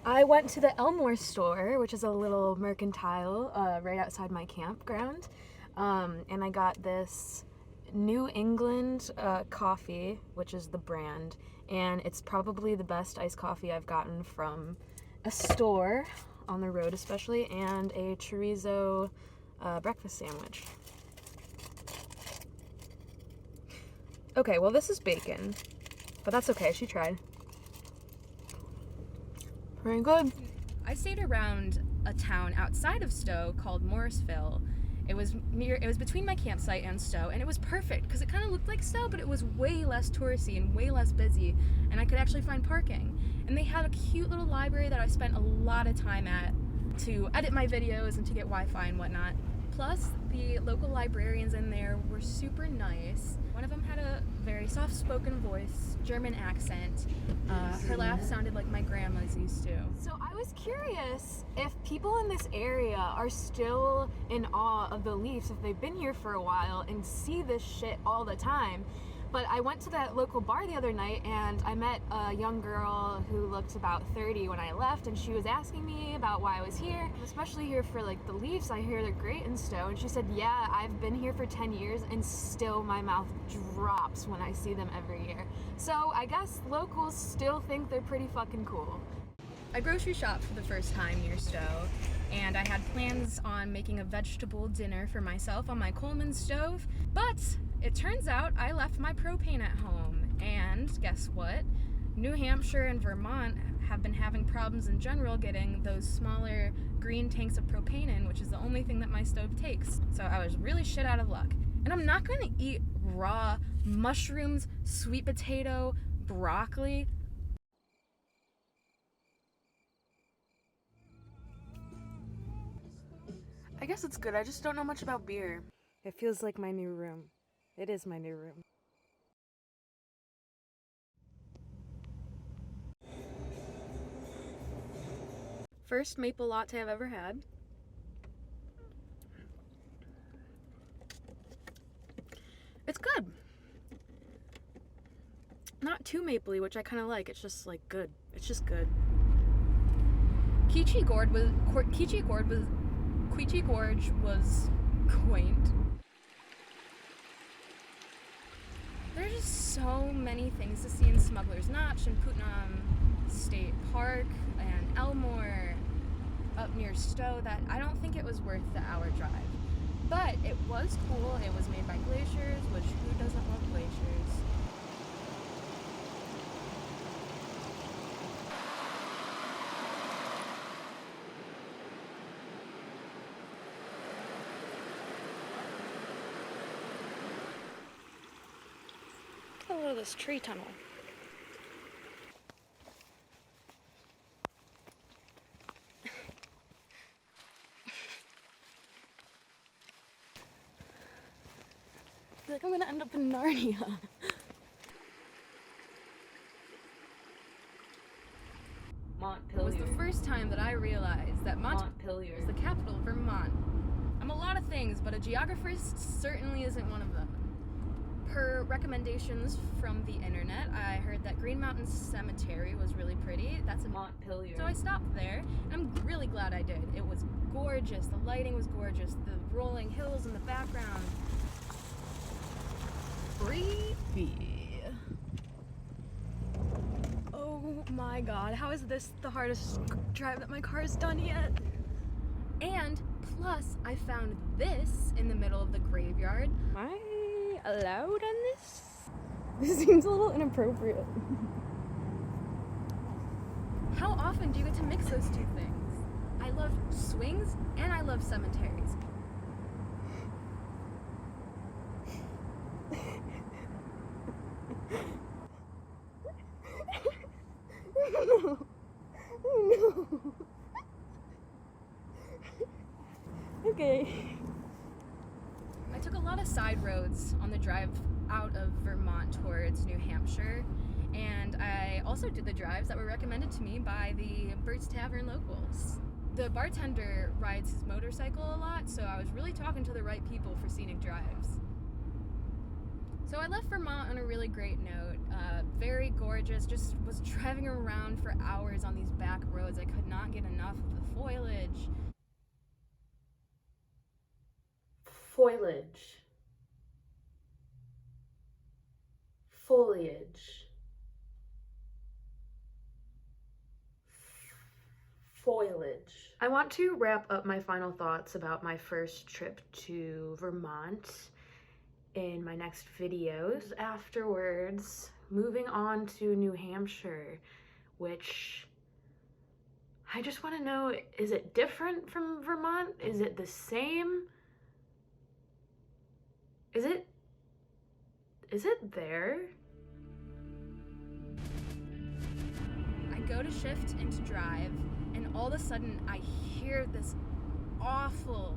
I went to the Elmore store, which is a little mercantile right outside my campground, and I got this New England coffee, which is the brand, and it's probably the best iced coffee I've gotten from a store on the road especially, and a chorizo breakfast sandwich. Okay, well this is bacon, but that's okay, she tried. Very good. I stayed around a town outside of Stowe called Morrisville. It was between my campsite and Stowe, and it was perfect because it kind of looked like Stowe, but it was way less touristy and way less busy, and I could actually find parking. And they had a cute little library that I spent a lot of time at to edit my videos and to get Wi-Fi and whatnot. Plus, the local librarians in there were super nice. One of them had a very soft-spoken voice, German accent. Her laugh sounded like my grandma's used to. So I was curious if people in this area are still in awe of the Leafs, if they've been here for a while and see this shit all the time. But I went to that local bar the other night and I met a young girl who looked about 30 when I left, and she was asking me about why I was here, especially here for like the Leafs. I hear they're great in Stowe, and she said, yeah, I've been here for 10 years and still my mouth drops when I see them every year. So I guess locals still think they're pretty fucking cool. I grocery shopped for the first time near Stowe, and I had plans on making a vegetable dinner for myself on my Coleman stove, but it turns out I left my propane at home, and guess what? New Hampshire and Vermont have been having problems in general getting those smaller green tanks of propane in, which is the only thing that my stove takes. So I was really shit out of luck. And I'm not going to eat raw mushrooms, sweet potato, broccoli. I guess it's good. I just don't know much about beer. It feels like my new room. It is my new room. First maple latte I've ever had. It's good. Not too mapley, which I kind of like. It's just like good. It's just good. Quechee Gorge was quaint. There's just so many things to see in Smuggler's Notch and Putnam State Park and Elmore up near Stowe that I don't think it was worth the hour drive. But it was cool. It was made by glaciers, which who doesn't love glaciers? Look at this tree tunnel. I feel like I'm gonna end up in Narnia. Montpelier. It was the first time that I realized that Montpelier is the capital of Vermont. I'm a lot of things, but a geographer certainly isn't one of them. Per recommendations from the internet, I heard that Green Mountain Cemetery was really pretty. That's in Montpelier. So I stopped there, and I'm really glad I did. It was gorgeous. The lighting was gorgeous. The rolling hills in the background. Creepy. Oh my god, how is this the hardest drive that my car has done yet? And plus, I found this in the middle of the graveyard. Am I allowed on this? This seems a little inappropriate. How often do you get to mix those two things? I love swings and I love cemeteries. No. No. Okay. I took a lot of side roads on the drive out of Vermont towards New Hampshire, and I also did the drives that were recommended to me by the Bert's Tavern locals. The bartender rides his motorcycle a lot, so I was really talking to the right people for scenic drives. So I left Vermont on a really great note. Very gorgeous. Just was driving around for hours on these back roads. I could not get enough of the foliage. Foliage. Foliage. Foliage. I want to wrap up my final thoughts about my first trip to Vermont in my next videos. Afterwards, moving on to New Hampshire, which I just want to know, is it different from Vermont? Is it the same? Is it there? I go to shift into drive, and all of a sudden I hear this awful